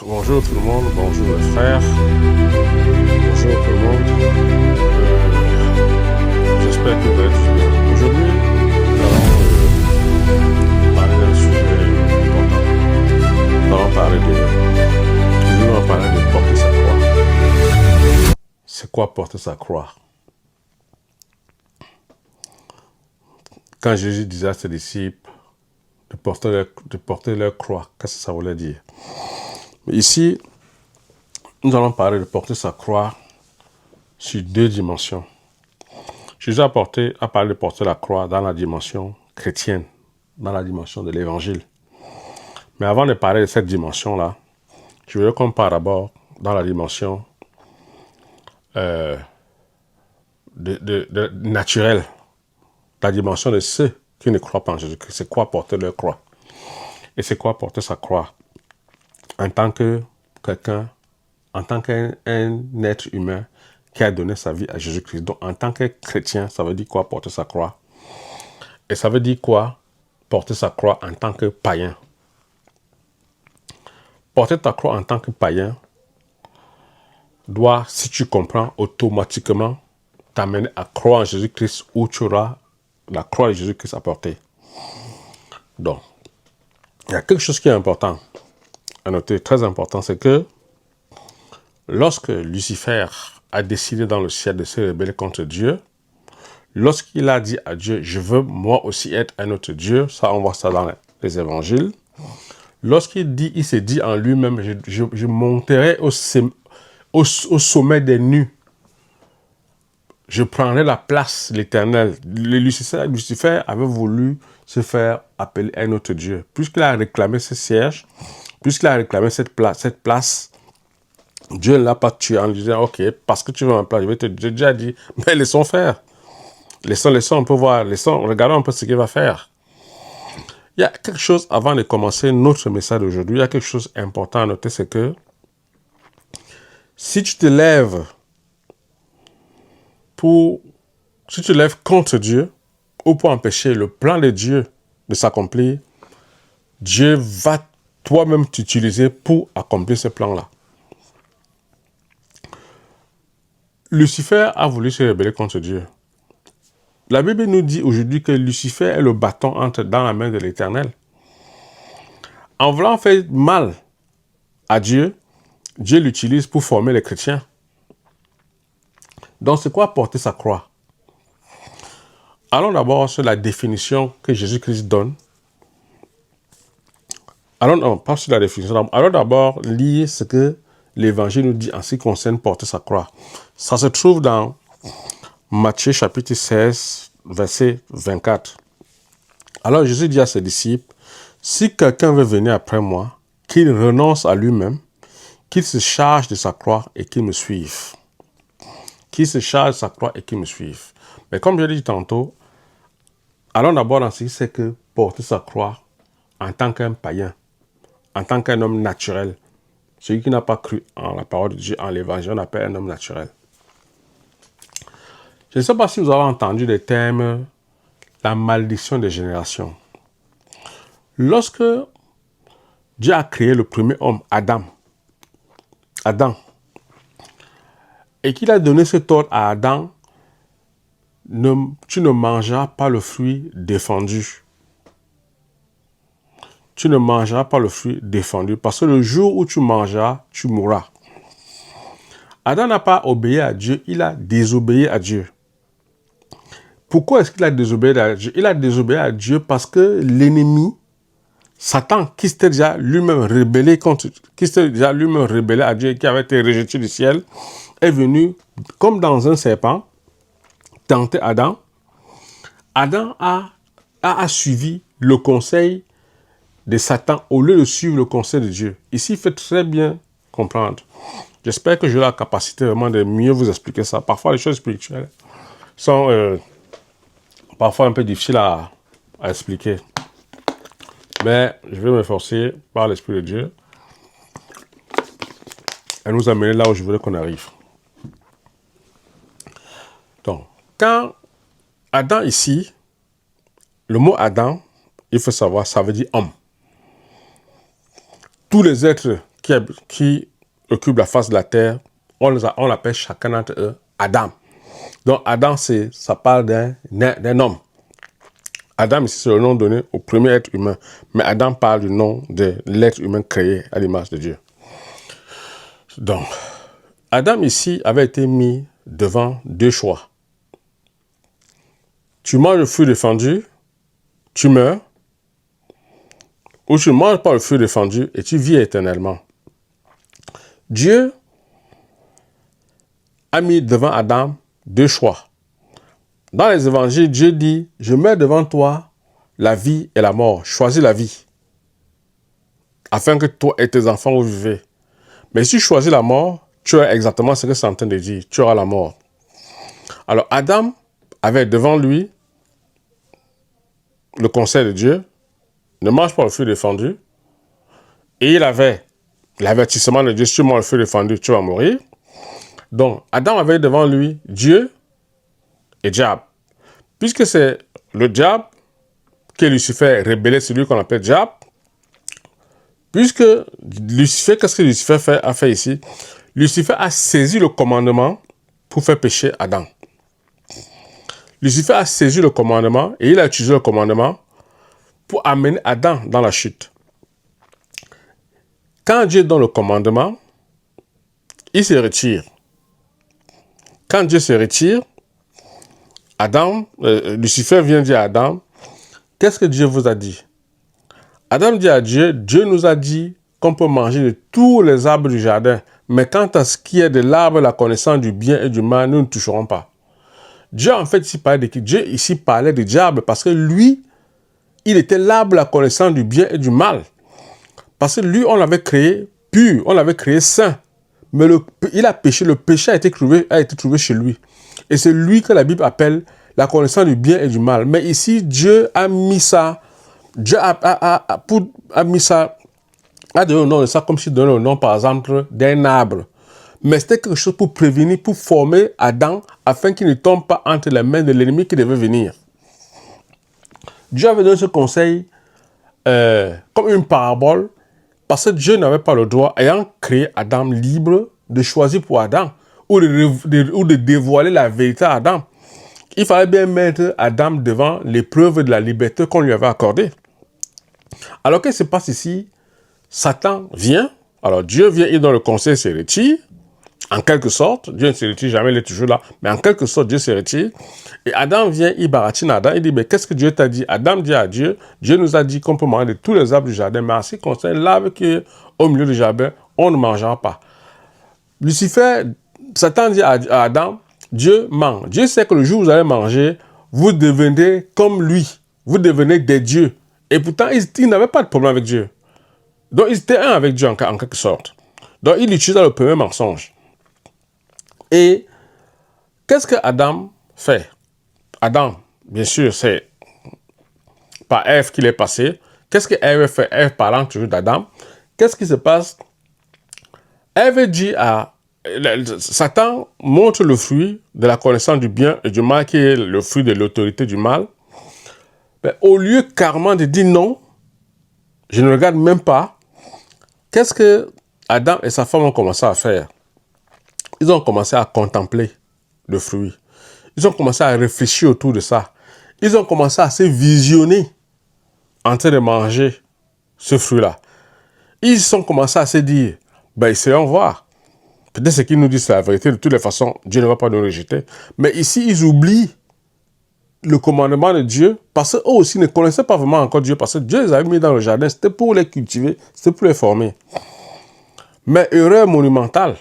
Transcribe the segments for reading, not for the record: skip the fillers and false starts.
Bonjour tout le monde, bonjour les frères, bonjour tout le monde. J'espère que vous allez tous bien. Aujourd'hui, nous allons parler d'un sujet important. Nous allons parler de porter sa croix. C'est quoi porter sa croix? Quand Jésus disait à ses disciples de porter leur croix, qu'est-ce que ça voulait dire? Mais ici, nous allons parler de porter sa croix sur deux dimensions. Jésus a parlé de porter la croix dans la dimension chrétienne, dans la dimension de l'évangile. Mais avant de parler de cette dimension-là, je veux qu'on parle d'abord dans la dimension naturelle, la dimension de ceux qui ne croient pas en Jésus-Christ. C'est quoi porter leur croix? Et c'est quoi porter sa croix? En tant que quelqu'un, en tant qu'un être humain qui a donné sa vie à Jésus-Christ. Donc, en tant que chrétien, ça veut dire quoi porter sa croix? Et ça veut dire quoi porter sa croix en tant que païen? Porter ta croix en tant que païen doit, si tu comprends, automatiquement t'amener à croire en Jésus-Christ où tu auras la croix de Jésus-Christ à porter. Donc, il y a quelque chose qui est important à noter, très important, c'est que lorsque Lucifer a décidé dans le ciel de se rebeller contre Dieu, lorsqu'il a dit à Dieu, je veux moi aussi être un autre Dieu, ça on voit ça dans les évangiles, il s'est dit en lui-même, je monterai au sommet des nues, je prendrai la place, l'Éternel. Lucifer avait voulu se faire appeler un autre Dieu. Puisqu'il a réclamé ce siège, puisqu'il a réclamé cette place, Dieu ne l'a pas tué en lui disant, ok, parce que tu veux ma place, Dieu a déjà dit, mais laissons faire. Laissons, on peut voir, regardons un peu ce qu'il va faire. Il y a quelque chose, avant de commencer notre message d'aujourd'hui, il y a quelque chose d'important à noter, c'est que si tu te lèves contre Dieu, ou pour empêcher le plan de Dieu de s'accomplir, Dieu va toi-même t'utiliser pour accomplir ce plan-là. Lucifer a voulu se rebeller contre Dieu. La Bible nous dit aujourd'hui que Lucifer est le bâton dans la main de l'Éternel. En voulant faire mal à Dieu, Dieu l'utilise pour former les chrétiens. Donc, c'est quoi porter sa croix? Allons d'abord sur la définition que Jésus-Christ donne. Allons d'abord lire ce que l'Évangile nous dit en ce qui concerne porter sa croix. Ça se trouve dans Matthieu chapitre 16, verset 24. Alors Jésus dit à ses disciples, si quelqu'un veut venir après moi, qu'il renonce à lui-même, qu'il se charge de sa croix et qu'il me suive. Qu'il se charge de sa croix et qu'il me suive. Mais comme je l'ai dit tantôt, allons d'abord dans ce qui c'est que porter sa croix en tant qu'un païen, en tant qu'un homme naturel. Celui qui n'a pas cru en la parole de Dieu, en l'évangile, on appelle un homme naturel. Je ne sais pas si vous avez entendu le terme la malédiction des générations. Lorsque Dieu a créé le premier homme, Adam, et qu'il a donné cet ordre à Adam, tu ne mangeras pas le fruit défendu. Tu ne mangeras pas le fruit défendu, parce que le jour où tu mangeras, tu mourras. Adam n'a pas obéi à Dieu, il a désobéi à Dieu. Pourquoi est-ce qu'il a désobéi à Dieu? Il a désobéi à Dieu parce que l'ennemi, Satan, qui s'était déjà lui-même rebellé à Dieu, qui avait été rejeté du ciel, est venu comme dans un serpent, tenter Adam. Adam a suivi le conseil de Satan au lieu de suivre le conseil de Dieu. Ici, il fait très bien comprendre. J'espère que j'ai la capacité vraiment de mieux vous expliquer ça. Parfois, les choses spirituelles sont parfois un peu difficiles à expliquer. Mais je vais m'efforcer par l'Esprit de Dieu à nous amener là où je voulais qu'on arrive. Donc, quand Adam ici, le mot Adam, il faut savoir, ça veut dire homme. Tous les êtres qui occupent la face de la terre, on l'appelle chacun d'entre eux Adam. Donc Adam, ça parle d'un homme. Adam, ici, c'est le nom donné au premier être humain. Mais Adam parle du nom de l'être humain créé à l'image de Dieu. Donc, Adam, ici, avait été mis devant deux choix. Tu manges le fruit défendu, tu meurs. Ou tu ne manges pas le fruit défendu et tu vis éternellement. Dieu a mis devant Adam deux choix. Dans les évangiles, Dieu dit, je mets devant toi la vie et la mort. Choisis la vie. Afin que toi et tes enfants vous vivez. Mais si tu choisis la mort, tu as exactement ce que c'est en train de dire. Tu auras la mort. Alors Adam avait devant lui le conseil de Dieu. Ne mange pas le fruit défendu. Et il avait l'avertissement de Dieu. Si tu manges le fruit défendu, tu vas mourir. Donc Adam avait devant lui Dieu et diable. Puisque c'est le diable que Lucifer rébellé, celui qu'on appelle diable. Puisque Lucifer, qu'est-ce que Lucifer a fait ici? Lucifer a saisi le commandement pour faire pécher Adam. Lucifer a saisi le commandement et il a utilisé le commandement pour amener Adam dans la chute. Quand Dieu donne le commandement, il se retire. Quand Dieu se retire, Lucifer vient dire à Adam, qu'est-ce que Dieu vous a dit? Adam dit à Dieu, Dieu nous a dit qu'on peut manger de tous les arbres du jardin, mais quant à ce qui est de l'arbre, la connaissance du bien et du mal, nous ne toucherons pas. Dieu, en fait, ici parlait de qui? Dieu ici parlait du diable parce que lui, il était l'arbre, la connaissance du bien et du mal. Parce que lui, on l'avait créé pur, on l'avait créé saint. Mais il a péché, le péché a été trouvé chez lui. Et c'est lui que la Bible appelle la connaissance du bien et du mal. Mais ici, Dieu a mis ça, a donné le nom de ça comme s'il donnait le nom, par exemple, d'un arbre. Mais c'était quelque chose pour prévenir, pour former Adam, afin qu'il ne tombe pas entre les mains de l'ennemi qui devait venir. Dieu avait donné ce conseil comme une parabole, parce que Dieu n'avait pas le droit, ayant créé Adam libre, de choisir pour Adam, ou de dévoiler la vérité à Adam. Il fallait bien mettre Adam devant l'épreuve de la liberté qu'on lui avait accordée. Alors qu'est-ce qui se passe ici? Satan vient, alors Dieu vient, il donne le conseil, se retire, en quelque sorte, Dieu ne se retire jamais, il est toujours là, mais en quelque sorte, Dieu se retire, et Adam vient, il baratine Adam, il dit, mais qu'est-ce que Dieu t'a dit? Adam dit à Dieu, Dieu nous a dit qu'on peut manger de tous les arbres du jardin, mais en ce qui concerne l'arbre qui est au milieu du jardin, on ne mangera pas. Lucifer, Satan dit à Adam, Dieu ment. Dieu sait que le jour où vous allez manger, vous devenez comme lui, vous devenez des dieux. Et pourtant, il n'avait pas de problème avec Dieu. Donc, ils étaient un avec Dieu en quelque sorte. Donc, il utilise le premier mensonge. Et qu'est-ce que Adam fait? Adam, bien sûr, c'est par Ève qu'il est passé. Qu'est-ce que Ève fait? Ève parlant toujours d'Adam. Qu'est-ce qui se passe? Ève dit à... Satan montre le fruit de la connaissance du bien et du mal, qui est le fruit de l'autorité du mal. Mais au lieu carrément de dire non, je ne regarde même pas, qu'est-ce que Adam et sa femme ont commencé à faire? Ils ont commencé à contempler le fruit. Ils ont commencé à réfléchir autour de ça. Ils ont commencé à se visionner en train de manger ce fruit-là. Ils ont commencé à se dire, ben essayons voir. Peut-être ce qu'ils nous disent c'est la vérité. De toutes les façons, Dieu ne va pas nous rejeter. Mais ici, ils oublient le commandement de Dieu parce qu'eux aussi ne connaissaient pas vraiment encore Dieu. Parce que Dieu les avait mis dans le jardin. C'était pour les cultiver. C'était pour les former. Mais erreur monumentale.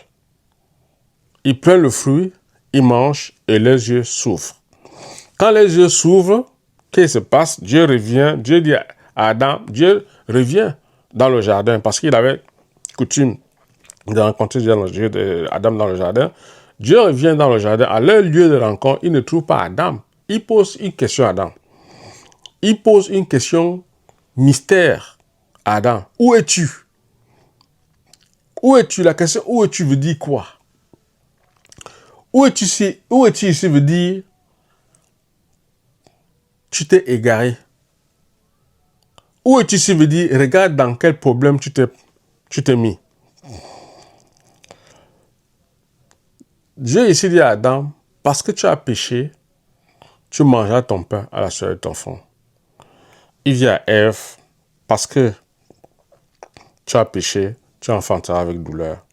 Ils prennent le fruit, ils mangent et les yeux s'ouvrent. Quand les yeux s'ouvrent, qu'est-ce qui se passe? Dieu revient. Dieu dit à Adam, Dieu revient dans le jardin parce qu'il avait coutume de rencontrer Adam dans le jardin. Dieu revient dans le jardin. À leur lieu de rencontre, il ne trouve pas Adam. Il pose une question à Adam. Il pose une question mystère à Adam. Où es-tu? Où es-tu? La question où es-tu veut dire quoi? Où es-tu ici veut dire tu t'es égaré. Où es-tu ici veut dire regarde dans quel problème tu t'es mis. Dieu ici dit à Adam, parce que tu as péché, tu mangeras ton pain à la sueur de ton front. Il dit à Ève, parce que tu as péché, tu enfanteras avec douleur.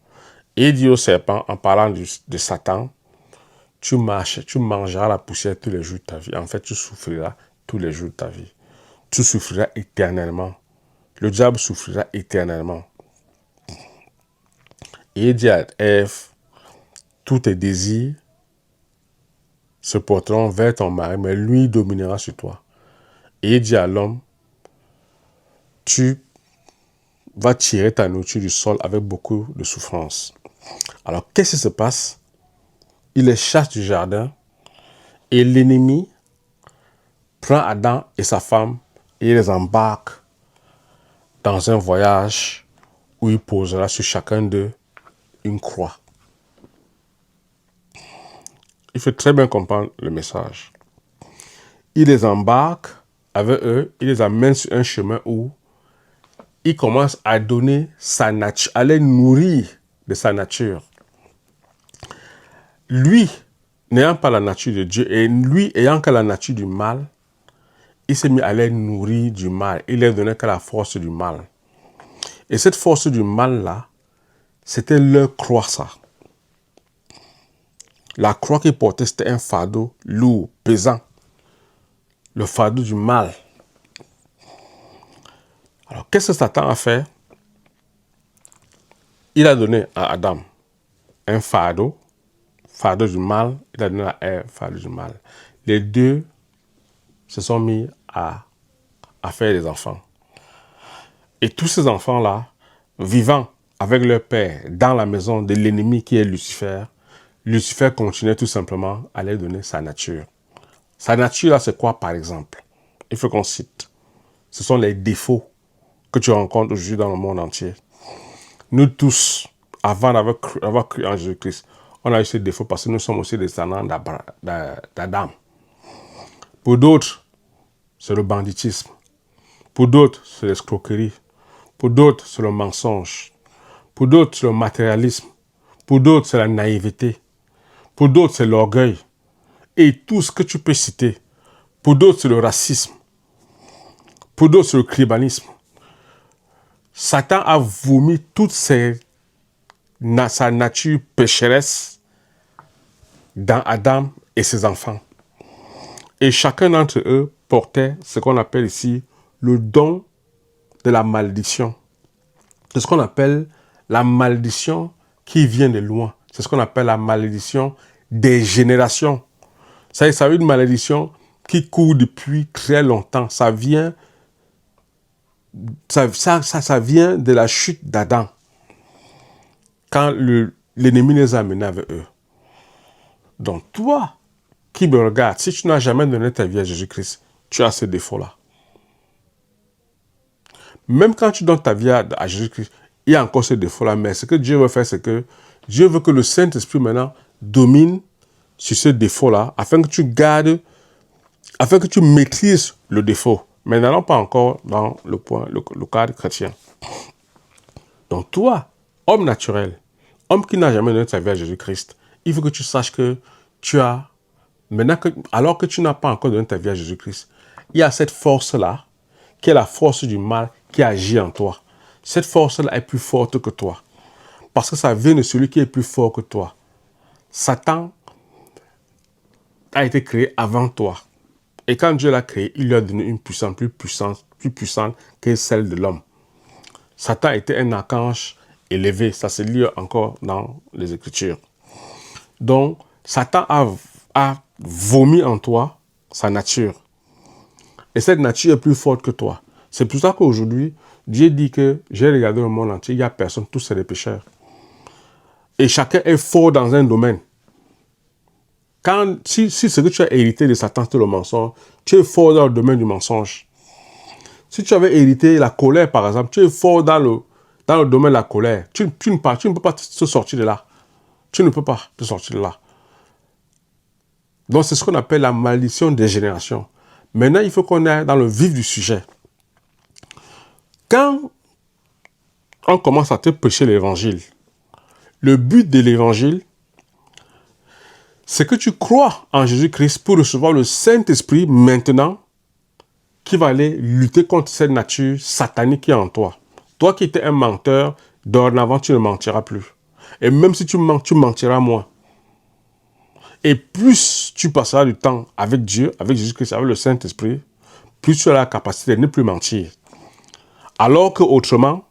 Et il dit au serpent, en parlant de Satan, tu mangeras la poussière tous les jours de ta vie. En fait, tu souffriras tous les jours de ta vie. Tu souffriras éternellement. Le diable souffrira éternellement. Et il dit à Ève, tous tes désirs se porteront vers ton mari, mais lui dominera sur toi. Et il dit à l'homme, tu vas tirer ta nourriture du sol avec beaucoup de souffrance. Alors, qu'est-ce qui se passe? Il les chasse du jardin et l'ennemi prend Adam et sa femme et les embarque dans un voyage où il posera sur chacun d'eux une croix. Il faut très bien comprendre le message. Il les embarque avec eux, il les amène sur un chemin où il commence à donner sa nature, à les nourrir de sa nature. Lui, n'ayant pas la nature de Dieu et lui ayant que la nature du mal, il s'est mis à les nourrir du mal. Il leur donnait que la force du mal. Et cette force du mal-là, c'était leur croix, ça. La croix qu'il portait, c'était un fardeau lourd, pesant. Le fardeau du mal. Alors, qu'est-ce que Satan a fait? Il a donné à Adam un fardeau du mal. Il a donné à Ève, fardeau du mal. Les deux se sont mis à faire des enfants. Et tous ces enfants-là, vivant avec leur père dans la maison de l'ennemi qui est Lucifer, Lucifer continuait tout simplement à leur donner sa nature. Sa nature, là, c'est quoi, par exemple? Il faut qu'on cite. Ce sont les défauts que tu rencontres aujourd'hui dans le monde entier. Nous tous, avant d'avoir cru en Jésus-Christ, on a eu ces défauts parce que nous sommes aussi des descendants d'Adam. Pour d'autres, c'est le banditisme. Pour d'autres, c'est l'escroquerie. Pour d'autres, c'est le mensonge. Pour d'autres, c'est le matérialisme. Pour d'autres, c'est la naïveté. Pour d'autres, c'est l'orgueil. Et tout ce que tu peux citer. Pour d'autres, c'est le racisme. Pour d'autres, c'est le tribalisme. Satan a vomi toute sa nature pécheresse dans Adam et ses enfants. Et chacun d'entre eux portait ce qu'on appelle ici le don de la malédiction. C'est ce qu'on appelle la malédiction qui vient de loin. C'est ce qu'on appelle la malédiction des générations. Ça est une malédiction qui court depuis très longtemps. Ça vient de la chute d'Adam. Quand l'ennemi les a amenés avec eux. Donc toi, qui me regarde, si tu n'as jamais donné ta vie à Jésus-Christ, tu as ce défaut-là. Même quand tu donnes ta vie à Jésus-Christ, il y a encore ce défaut-là. Mais ce que Dieu veut faire, c'est que Dieu veut que le Saint-Esprit maintenant domine sur ce défaut-là, afin que tu gardes, afin que tu maîtrises le défaut. Mais n'allons pas encore dans le cadre chrétien. Donc toi, homme naturel, homme qui n'a jamais donné sa vie à Jésus-Christ, il faut que tu saches que tu as, maintenant alors que tu n'as pas encore donné ta vie à Jésus-Christ, il y a cette force-là, qui est la force du mal qui agit en toi. Cette force-là est plus forte que toi. Parce que ça vient de celui qui est plus fort que toi. Satan a été créé avant toi. Et quand Dieu l'a créé, il lui a donné une puissance plus puissante que celle de l'homme. Satan était un archange élevé. Ça se lit encore dans les Écritures. Donc, Satan a vomi en toi sa nature. Et cette nature est plus forte que toi. C'est pour ça qu'aujourd'hui, Dieu dit que j'ai regardé le monde entier, il n'y a personne, tous c'est des pécheurs. Et chacun est fort dans un domaine. Si ce que tu as hérité de Satan, c'est le mensonge, tu es fort dans le domaine du mensonge. Si tu avais hérité la colère, par exemple, tu es fort dans le domaine de la colère. Tu ne peux pas te sortir de là. Tu ne peux pas te sortir de là. Donc, c'est ce qu'on appelle la malédiction des générations. Maintenant, il faut qu'on aille dans le vif du sujet. Quand on commence à te prêcher l'évangile, le but de l'évangile, c'est que tu crois en Jésus-Christ pour recevoir le Saint-Esprit maintenant qui va aller lutter contre cette nature satanique qui est en toi. Toi qui étais un menteur, dorénavant tu ne mentiras plus. Et même si tu mens, tu mentiras moins. Et plus tu passeras du temps avec Dieu, avec Jésus-Christ, avec le Saint-Esprit, plus tu auras la capacité de ne plus mentir. Alors qu'autrement,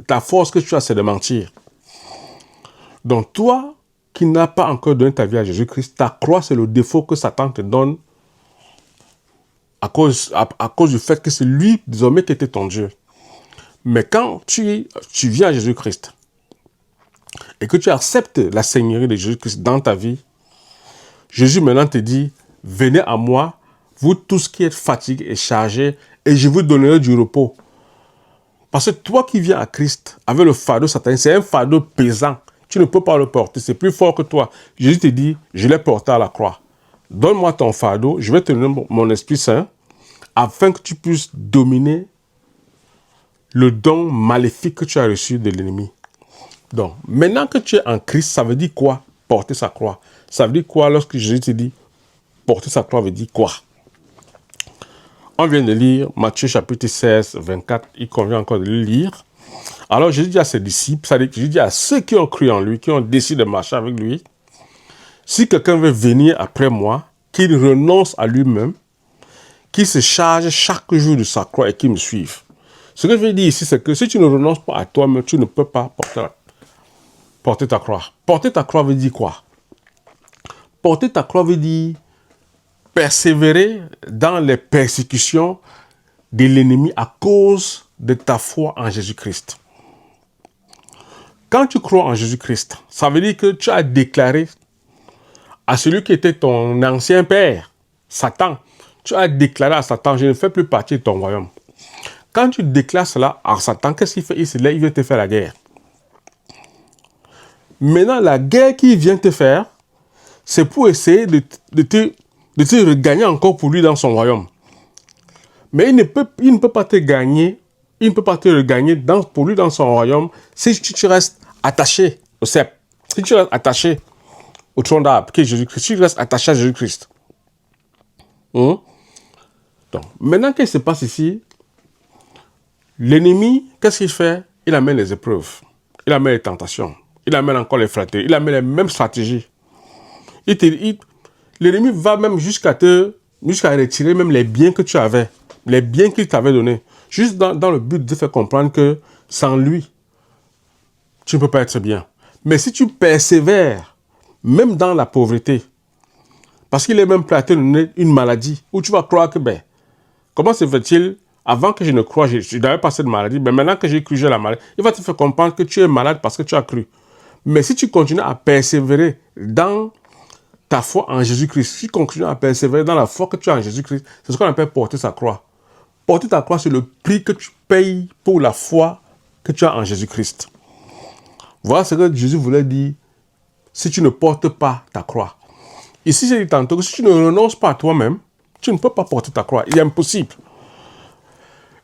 ta force que tu as, c'est de mentir. Donc toi, qui n'as pas encore donné ta vie à Jésus-Christ, ta croix, c'est le défaut que Satan te donne à cause du fait que c'est lui, désormais, qui était ton Dieu. Mais quand tu viens à Jésus-Christ et que tu acceptes la Seigneurie de Jésus-Christ dans ta vie, Jésus maintenant te dit, venez à moi, vous tous qui êtes fatigués et chargés, et je vous donnerai du repos. Parce que toi qui viens à Christ avec le fardeau satanique, c'est un fardeau pesant. Tu ne peux pas le porter, c'est plus fort que toi. Jésus te dit, je l'ai porté à la croix. Donne-moi ton fardeau, je vais te donner mon Esprit Saint, afin que tu puisses dominer le don maléfique que tu as reçu de l'ennemi. Donc, maintenant que tu es en Christ, ça veut dire quoi? Porter sa croix. Ça veut dire quoi lorsque Jésus te dit, porter sa croix veut dire quoi? On vient de lire Matthieu chapitre 16, 24, il convient encore de le lire. Alors Jésus dit à ses disciples, ça veut dire que Jésus dit à ceux qui ont cru en lui, qui ont décidé de marcher avec lui, si quelqu'un veut venir après moi, qu'il renonce à lui-même, qu'il se charge chaque jour de sa croix et qu'il me suive. Ce que je veux dire ici, c'est que si tu ne renonces pas à toi-même, tu ne peux pas porter ta croix. Porter ta croix veut dire quoi? Porter ta croix veut dire persévérer dans les persécutions de l'ennemi à cause de ta foi en Jésus-Christ. Quand tu crois en Jésus-Christ, ça veut dire que tu as déclaré à celui qui était ton ancien père, Satan, tu as déclaré à Satan, je ne fais plus partie de ton royaume. Quand tu déclares cela à Satan, qu'est-ce qu'il fait? Il se lève, il veut te faire la guerre. Maintenant, la guerre qu'il vient te faire, c'est pour essayer de te regagner encore pour lui dans son royaume. Mais il ne peut pas te gagner, il ne peut pas te regagner pour lui dans son royaume si tu restes attaché au sceptre, si tu restes attaché au tronc d'arbre qui est Jésus-Christ, si tu restes attaché à Jésus-Christ. Donc, maintenant, qu'est-ce qui se passe ici? L'ennemi, qu'est-ce qu'il fait? Il amène les épreuves, il amène les tentations, il amène encore les flatteries, il amène les mêmes stratégies. L'ennemi va même jusqu'à retirer même les biens que tu avais, les biens qu'il t'avait donnés, juste dans le but de te faire comprendre que sans lui, tu ne peux pas être bien. Mais si tu persévères, même dans la pauvreté, parce qu'il est même prêt à te donner une maladie, où tu vas croire que, comment se fait-il, avant que je ne croie, je n'avais pas cette maladie, mais maintenant que j'ai cru, j'ai la maladie, il va te faire comprendre que tu es malade parce que tu as cru. Mais si tu continues à persévérer dans ta foi en Jésus-Christ, si tu continues à persévérer dans la foi que tu as en Jésus-Christ, c'est ce qu'on appelle porter sa croix. Porter ta croix, c'est le prix que tu payes pour la foi que tu as en Jésus-Christ. Voilà ce que Jésus voulait dire si tu ne portes pas ta croix. Ici, j'ai dit tantôt que si tu ne renonces pas à toi-même, tu ne peux pas porter ta croix. Il est impossible.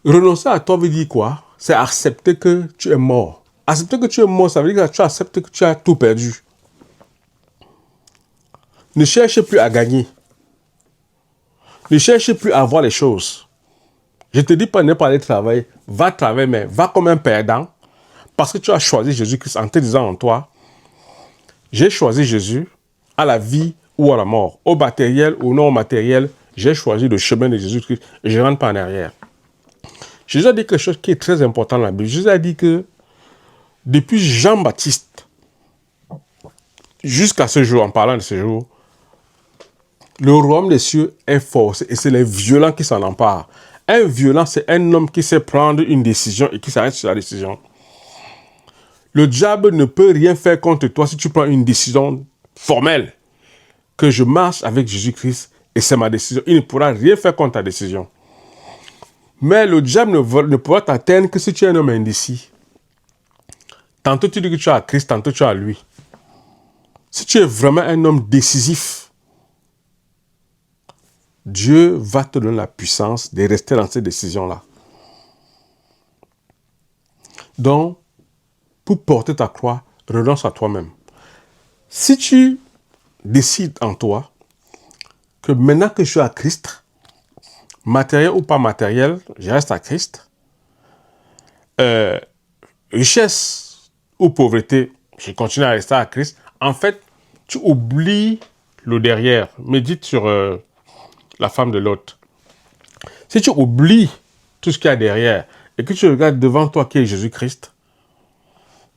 Renoncer à toi veut dire quoi? C'est accepter que tu es mort. Accepter que tu es mort, ça veut dire que tu acceptes que tu as tout perdu. Ne cherche plus à gagner. Ne cherche plus à avoir les choses. Je ne te dis pas ne pas aller travailler. Va travailler, mais va comme un perdant. Parce que tu as choisi Jésus-Christ en te disant en toi, j'ai choisi Jésus à la vie ou à la mort. Au matériel ou non au matériel, j'ai choisi le chemin de Jésus-Christ et je ne rentre pas en arrière. Jésus a dit quelque chose qui est très important dans la Bible. Jésus a dit que depuis Jean-Baptiste jusqu'à ce jour, en parlant de ce jour, le royaume des cieux est forcé et c'est les violents qui s'en emparent. Un violent, c'est un homme qui sait prendre une décision et qui s'arrête sur la décision. Le diable ne peut rien faire contre toi si tu prends une décision formelle. Que je marche avec Jésus-Christ et c'est ma décision. Il ne pourra rien faire contre ta décision. Mais le diable ne pourra t'atteindre que si tu es un homme indécis. Tantôt tu dis que tu as Christ, tantôt tu as lui. Si tu es vraiment un homme décisif, Dieu va te donner la puissance de rester dans ces décisions-là. Donc, pour porter ta croix, renonce à toi-même. Si tu décide en toi que maintenant que je suis à Christ, matériel ou pas matériel, je reste à Christ. Richesse ou pauvreté, je continue à rester à Christ. En fait, tu oublies le derrière. Médite sur la femme de Lot. Si tu oublies tout ce qu'il y a derrière et que tu regardes devant toi qui est Jésus-Christ,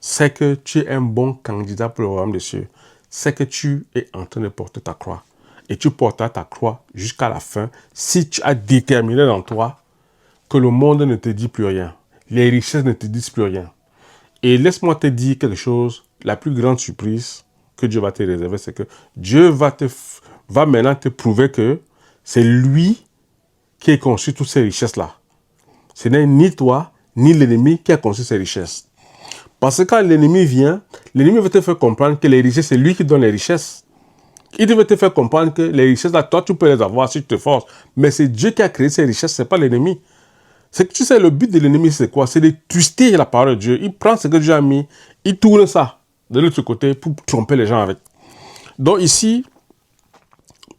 c'est que tu es un bon candidat pour le royaume des cieux. C'est que tu es en train de porter ta croix. Et tu porteras ta croix jusqu'à la fin si tu as déterminé dans toi que le monde ne te dit plus rien. Les richesses ne te disent plus rien. Et laisse-moi te dire quelque chose, la plus grande surprise que Dieu va te réserver, c'est que Dieu va maintenant te prouver que c'est lui qui a conçu toutes ces richesses-là. Ce n'est ni toi, ni l'ennemi qui a conçu ces richesses. Parce que quand l'ennemi vient, l'ennemi va te faire comprendre que les richesses, c'est lui qui donne les richesses. Il veut te faire comprendre que les richesses, là, toi, tu peux les avoir si tu te forces. Mais c'est Dieu qui a créé ces richesses, ce n'est pas l'ennemi. C'est que tu sais, le but de l'ennemi, c'est quoi? C'est de twister la parole de Dieu. Il prend ce que Dieu a mis, il tourne ça de l'autre côté pour tromper les gens avec. Donc ici,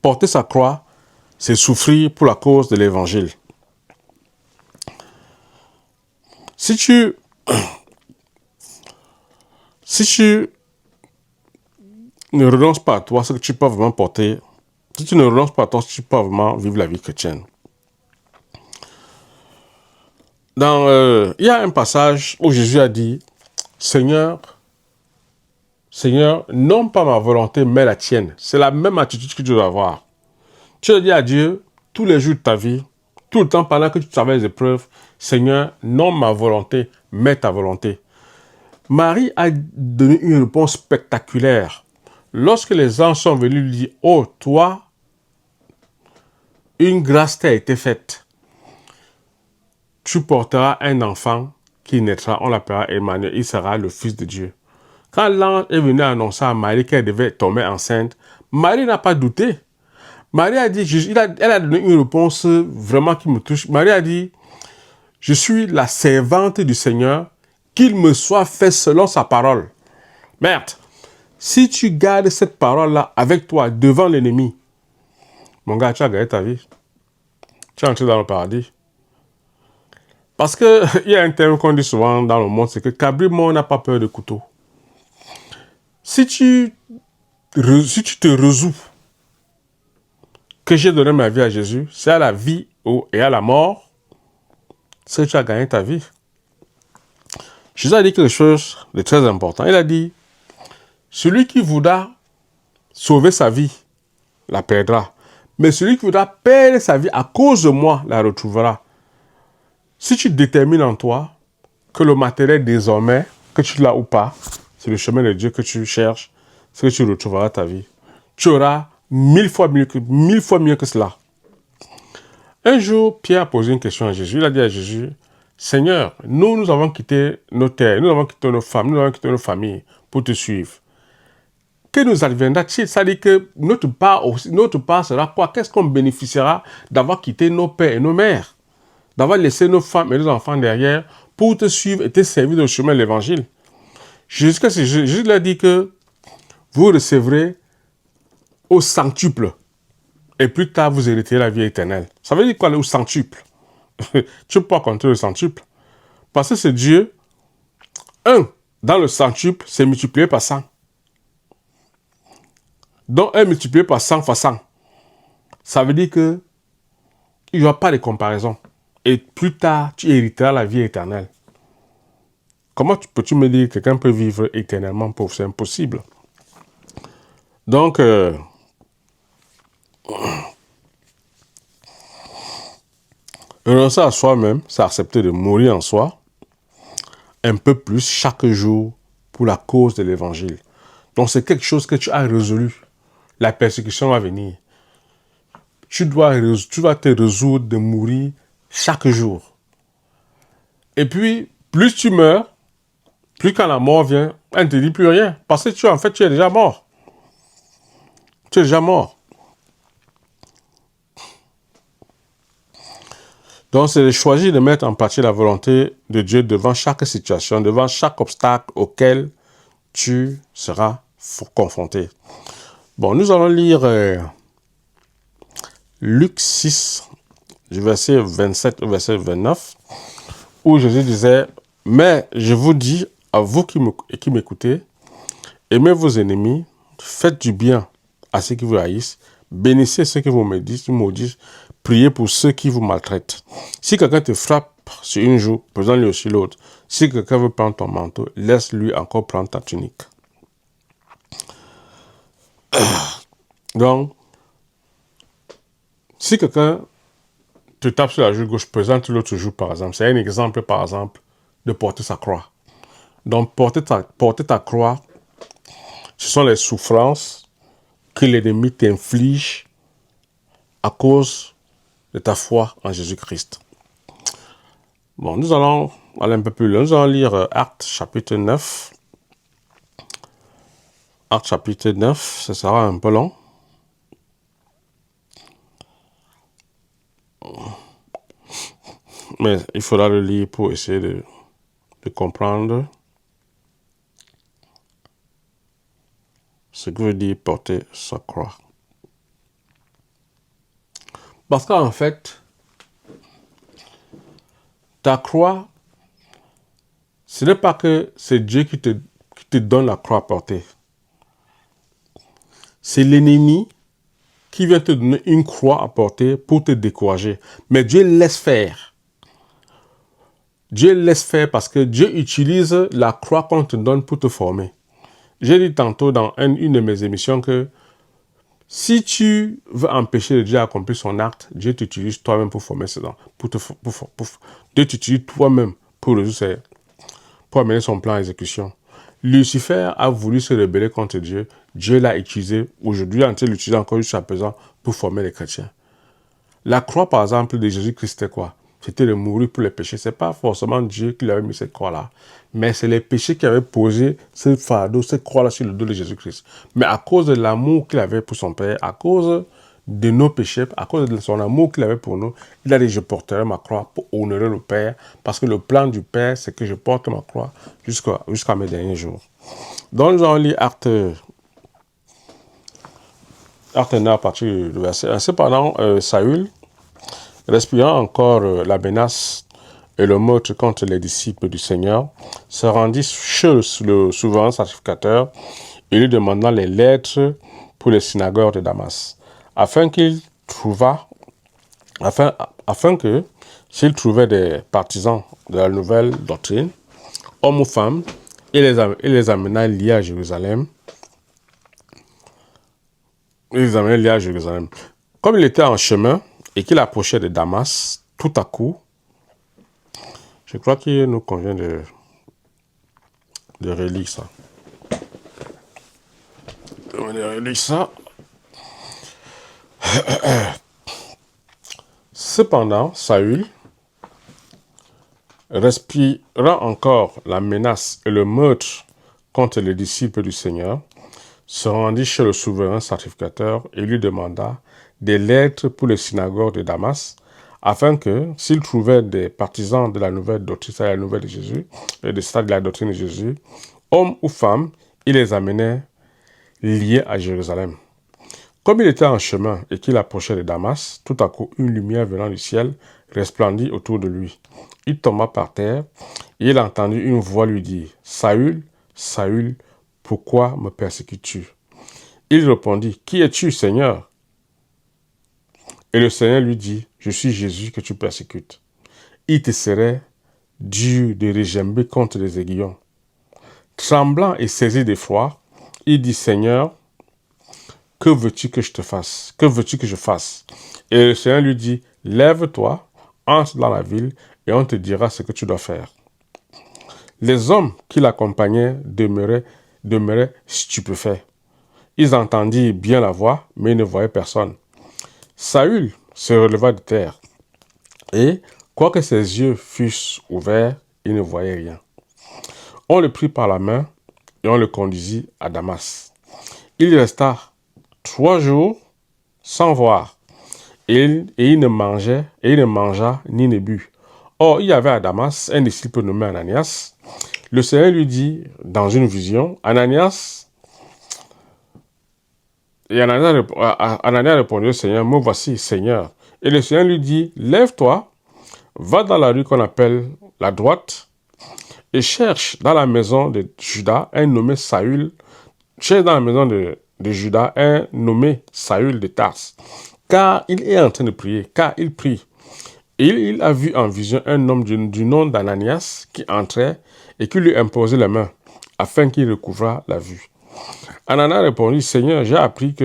porter sa croix, c'est souffrir pour la cause de l'évangile. Si tu ne renonces pas à toi, ce que tu peux vraiment porter, si tu ne renonces pas à toi, tu peux vraiment vivre la vie chrétienne. Il y a un passage où Jésus a dit, Seigneur, non pas ma volonté, mais la tienne. C'est la même attitude que tu dois avoir. Tu dois dire à Dieu, tous les jours de ta vie, tout le temps pendant que tu traverses les épreuves, Seigneur, non ma volonté, mais ta volonté. Marie a donné une réponse spectaculaire. Lorsque les anges sont venus lui dire, oh, toi, une grâce t'a été faite. Tu porteras un enfant qui naîtra, on l'appellera Emmanuel, il sera le Fils de Dieu. Quand l'ange est venu annoncer à Marie qu'elle devait tomber enceinte, Marie n'a pas douté. Marie a dit, elle a donné une réponse vraiment qui me touche. Marie a dit, je suis la servante du Seigneur, qu'il me soit fait selon sa parole. Merde, si tu gardes cette parole-là avec toi devant l'ennemi, mon gars, tu as gagné ta vie. Tu es entré dans le paradis. Parce qu'il y a un terme qu'on dit souvent dans le monde, c'est que Cabri-Mort n'a pas peur de couteau. Si tu te résous que j'ai donné ma vie à Jésus, c'est à la vie et à la mort, c'est que tu as gagné ta vie. Jésus a dit quelque chose de très important. Il a dit, celui qui voudra sauver sa vie, la perdra. Mais celui qui voudra perdre sa vie à cause de moi, la retrouvera. Si tu détermines en toi que le matériel désormais, que tu l'as ou pas, c'est le chemin de Dieu que tu cherches, c'est que tu retrouveras ta vie. Tu auras 1000 fois mieux que cela. Un jour, Pierre a posé une question à Jésus. Il a dit à Jésus, Seigneur, nous avons quitté nos terres, nous avons quitté nos femmes, nous avons quitté nos familles pour te suivre. Que nous adviendra-t-il? Ça dit que notre part sera quoi? Qu'est-ce qu'on bénéficiera d'avoir quitté nos pères et nos mères? D'avoir laissé nos femmes et nos enfants derrière pour te suivre et te servir dans le chemin de l'évangile. Jésus a dit que vous recevrez au centuple. Et plus tard, vous hériterez la vie éternelle. Ça veut dire quoi, au centuple? Tu ne peux pas compter le centuple. Parce que c'est Dieu. Dans le centuple, c'est multiplié par 100. Donc, 1 multiplié par 100 fois 100. Ça veut dire que il n'y aura pas de comparaison. Et plus tard, tu hériteras la vie éternelle. Comment peux-tu me dire que quelqu'un peut vivre éternellement pauvre? C'est impossible. Donc, renoncer à soi-même, c'est accepter de mourir en soi un peu plus chaque jour pour la cause de l'évangile. Donc, c'est quelque chose que tu as résolu. La persécution va venir. Tu dois te résoudre de mourir chaque jour. Et puis, plus tu meurs, plus quand la mort vient, elle ne te dit plus rien. Parce que tu es déjà mort. Tu es déjà mort. Donc, c'est de choisir de mettre en pratique la volonté de Dieu devant chaque situation, devant chaque obstacle auquel tu seras confronté. Bon, nous allons lire Luc 6, du verset 27 au verset 29, où Jésus disait, « Mais je vous dis, à vous qui m'écoutez, aimez vos ennemis, faites du bien à ceux qui vous haïssent, bénissez ceux qui vous maudissent, priez pour ceux qui vous maltraitent. Si quelqu'un te frappe sur une joue, présente-lui aussi l'autre. Si quelqu'un veut prendre ton manteau, laisse-lui encore prendre ta tunique. » Donc, si quelqu'un te tape sur la joue gauche, présente l'autre joue, par exemple. C'est un exemple, par exemple, de porter sa croix. Donc, porter ta croix, ce sont les souffrances que l'ennemi t'inflige à cause de ta foi en Jésus-Christ. Bon, nous allons aller un peu plus loin. Nous allons lire Actes chapitre 9. Actes chapitre 9, ça sera un peu long. Mais il faudra le lire pour essayer de comprendre ce que veut dire porter sa croix. Parce qu'en fait, ta croix, ce n'est pas que c'est Dieu qui te donne la croix à porter. C'est l'ennemi qui vient te donner une croix à porter pour te décourager. Mais Dieu laisse faire. Dieu laisse faire parce que Dieu utilise la croix qu'on te donne pour te former. J'ai dit tantôt dans une de mes émissions que si tu veux empêcher Dieu d'accomplir son acte, Dieu t'utilise toi-même pour former ses dents. Dieu t'utilise toi-même pour amener son plan à exécution. Lucifer a voulu se rebeller contre Dieu. Dieu l'a utilisé. Aujourd'hui, il est en train de l'utiliser encore jusqu'à présent pour former les chrétiens. La croix, par exemple, de Jésus-Christ, c'était quoi? C'était de mourir pour les péchés. Ce n'est pas forcément Dieu qui lui avait mis cette croix-là, mais c'est les péchés qui avaient posé ce fardeau, cette croix-là sur le dos de Jésus-Christ. Mais à cause de l'amour qu'il avait pour son Père, à cause de nos péchés, à cause de son amour qu'il avait pour nous, il a dit, je porterai ma croix pour honorer le Père, parce que le plan du Père, c'est que je porte ma croix jusqu'à mes derniers jours. Donc, nous allons lire Acte 9 à partir du verset 1. Cependant, Saül, respirant encore la menace et le meurtre contre les disciples du Seigneur, se rendit chez le souverain sacrificateur et lui demanda les lettres pour les synagogues de Damas, afin que, s'il trouvait des partisans de la nouvelle doctrine, hommes ou femmes, il les amena liés à Jérusalem. Comme il était en chemin et qu'il approchait de Damas, tout à coup, je crois qu'il nous convient de relire ça. Cependant, Saül, respirant encore la menace et le meurtre contre les disciples du Seigneur, se rendit chez le souverain sacrificateur et lui demanda des lettres pour les synagogues de Damas, afin que, s'il trouvait des partisans de la nouvelle doctrine, c'est la nouvelle de Jésus, de la doctrine de Jésus, hommes ou femmes, il les amenait liés à Jérusalem. Comme il était en chemin et qu'il approchait de Damas, tout à coup, une lumière venant du ciel resplendit autour de lui. Il tomba par terre et il entendit une voix lui dire, « Saül, Saül, pourquoi me persécutes-tu » Il répondit, « Qui es-tu, Seigneur » Et le Seigneur lui dit, « Je suis Jésus que tu persécutes. Il te serait dur de regember contre les aiguillons. » Tremblant et saisi d'effroi, il dit, « Seigneur, que veux-tu que je te fasse? Que veux-tu que je fasse ?» Et le Seigneur lui dit, « Lève-toi, entre dans la ville, et on te dira ce que tu dois faire. » Les hommes qui l'accompagnaient demeuraient stupéfaits. Ils entendirent bien la voix, mais ils ne voyaient personne. Saül se releva de terre, et, quoique ses yeux fussent ouverts, il ne voyait rien. On le prit par la main, et on le conduisit à Damas. Il resta 3 jours sans voir, et il ne mangea ni ne but. Or, il y avait à Damas un disciple nommé Ananias. Le Seigneur lui dit dans une vision, « Ananias ?» Et Anania répondit au Seigneur, me voici, Seigneur. Et le Seigneur lui dit, lève-toi, va dans la rue qu'on appelle la droite, et cherche dans la maison de Judas un nommé Saül. Cherche dans la maison de Judas un nommé Saül de Tarse, car il est en train de prier, car il prie. Et il a vu en vision un homme du nom d'Ananias qui entrait et qui lui imposait la main, afin qu'il recouvrât la vue. Ananias répondit, Seigneur, j'ai appris.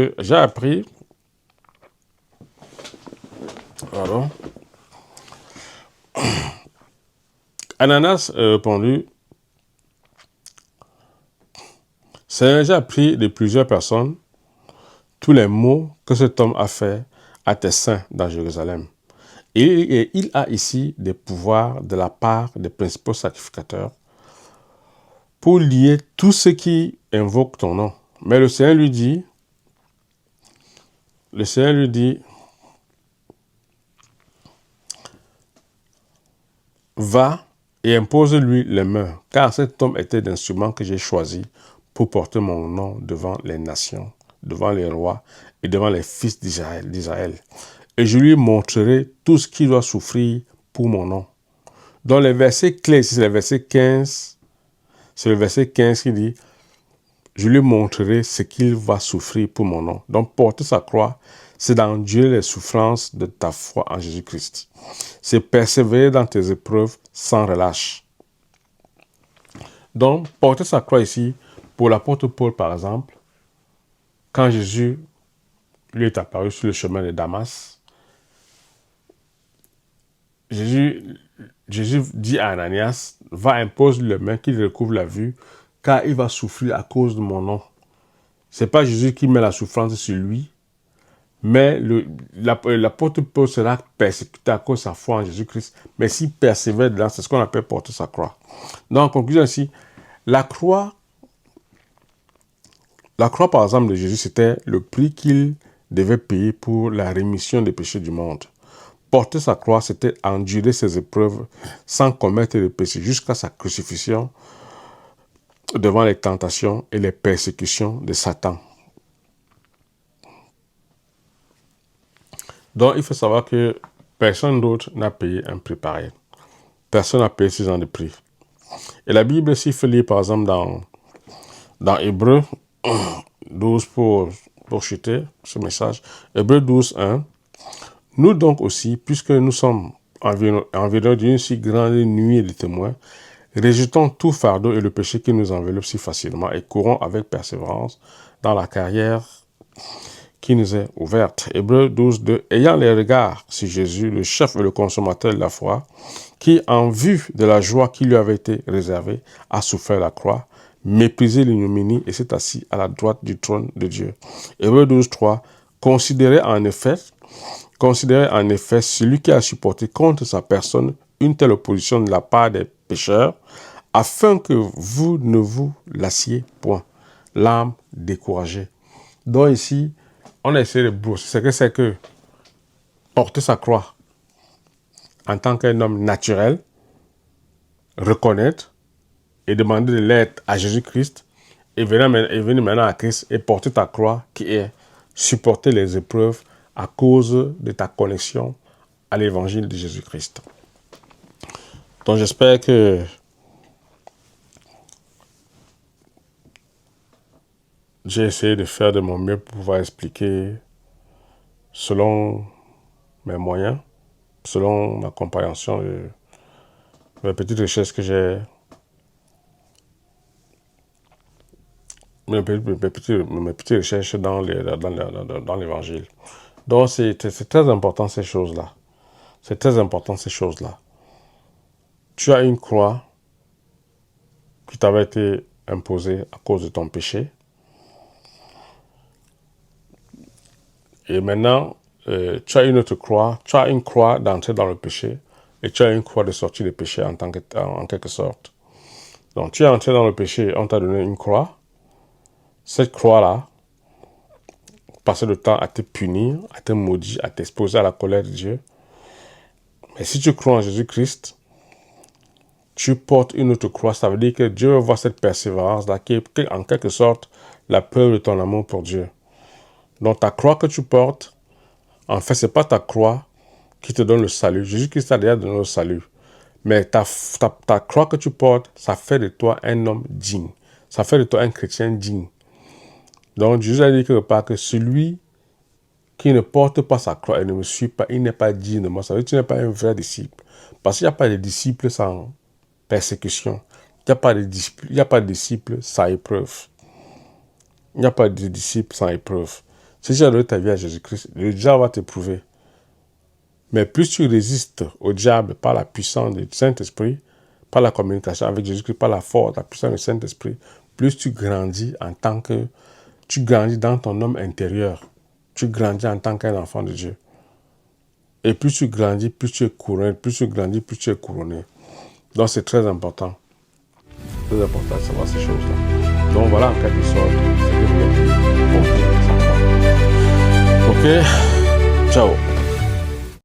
Pardon. Ananias répondit, Seigneur, j'ai appris de plusieurs personnes tous les maux que cet homme a fait à tes saints dans Jérusalem. Et il a ici des pouvoirs de la part des principaux sacrificateurs pour lier tous ceux qui invoquent ton nom. Mais le Seigneur lui dit, va et impose-lui les mains, car cet homme était l'instrument que j'ai choisi pour porter mon nom devant les nations, devant les rois et devant les fils d'Israël. Et je lui montrerai tout ce qu'il doit souffrir pour mon nom. Dans les versets clés, c'est le verset 15, c'est le verset 15 qui dit, je lui montrerai ce qu'il va souffrir pour mon nom. Donc, porter sa croix, c'est d'endurer les souffrances de ta foi en Jésus-Christ. C'est persévérer dans tes épreuves sans relâche. Donc, porter sa croix ici, pour l'apôtre Paul, par exemple, quand Jésus lui est apparu sur le chemin de Damas, Jésus dit à Ananias, va impose les mains qu'il recouvre la vue, car il va souffrir à cause de mon nom. Ce n'est pas Jésus qui met la souffrance sur lui, mais l'apôtre Paul sera persécuté à cause de sa foi en Jésus-Christ. Mais s'il persévère dedans, c'est ce qu'on appelle porter sa croix. Donc, en conclusion ici, la croix, par exemple, de Jésus, c'était le prix qu'il devait payer pour la rémission des péchés du monde. Porter sa croix, c'était endurer ses épreuves sans commettre de péché jusqu'à sa crucifixion devant les tentations et les persécutions de Satan. Donc, il faut savoir que personne d'autre n'a payé un prix pareil. Personne n'a payé ce genre de prix. Et la Bible, s'il faut lire, par exemple, dans Hébreux 12 pour chuter ce message, Hébreux 12, 1, nous donc aussi, puisque nous sommes environ d'une si grande nuée de témoins, rejetons tout fardeau et le péché qui nous enveloppe si facilement et courons avec persévérance dans la carrière qui nous est ouverte. Hébreux 12, 2. Ayant les regards sur Jésus, le chef et le consommateur de la foi, qui, en vue de la joie qui lui avait été réservée, a souffert la croix, méprisé l'ignominie et s'est assis à la droite du trône de Dieu. Hébreux 12, 3. Considérez en effet celui qui a supporté contre sa personne une telle opposition de la part des pécheurs, afin que vous ne vous lassiez point, l'âme découragée. Donc ici, on a essayé de brosser. C'est que porter sa croix en tant qu'un homme naturel, reconnaître et demander de l'aide à Jésus-Christ et venir maintenant à Christ et porter ta croix qui est supporter les épreuves à cause de ta connexion à l'évangile de Jésus-Christ. Donc j'espère que j'ai essayé de faire de mon mieux pour pouvoir expliquer selon mes moyens, selon ma compréhension et mes petites recherches que j'ai, mes petites recherches dans l'évangile. Donc c'est très important ces choses-là. C'est très important ces choses-là. Tu as une croix qui t'avait été imposée à cause de ton péché. Et maintenant, tu as une autre croix. Tu as une croix d'entrer dans le péché et tu as une croix de sortir du péché en quelque sorte. Donc, tu es entré dans le péché, on t'a donné une croix. Cette croix-là, passer le temps à te punir, à te maudire, à t'exposer à la colère de Dieu. Mais si tu crois en Jésus-Christ, tu portes une autre croix. Ça veut dire que Dieu va voir cette persévérance-là qui est en quelque sorte la preuve de ton amour pour Dieu. Donc ta croix que tu portes, en fait, ce n'est pas ta croix qui te donne le salut. Jésus-Christ t'a déjà donné le salut. Mais ta croix que tu portes, ça fait de toi un homme digne. Ça fait de toi un chrétien digne. Donc Jésus a dit quelque part que celui qui ne porte pas sa croix et ne me suit pas, il n'est pas digne de moi. Ça veut dire que tu n'es pas un vrai disciple. Parce qu'il n'y a pas de disciples sans persécution. Il n'y a pas de disciples sans épreuve. Il n'y a pas de disciples sans épreuve. Si tu as donné ta vie à Jésus-Christ, le diable va t'éprouver. Mais plus tu résistes au diable par la puissance du Saint-Esprit, par la communication avec Jésus-Christ, par la force, la puissance du Saint-Esprit, plus tu grandis en tant que... Tu grandis dans ton homme intérieur. Tu grandis en tant qu'un enfant de Dieu. Et plus tu grandis, plus tu es couronné. Plus tu grandis, plus tu es couronné. Donc c'est très important. Très important de savoir ces choses-là. Donc voilà en quelque sorte ce que je voulais dire. Ok, ciao.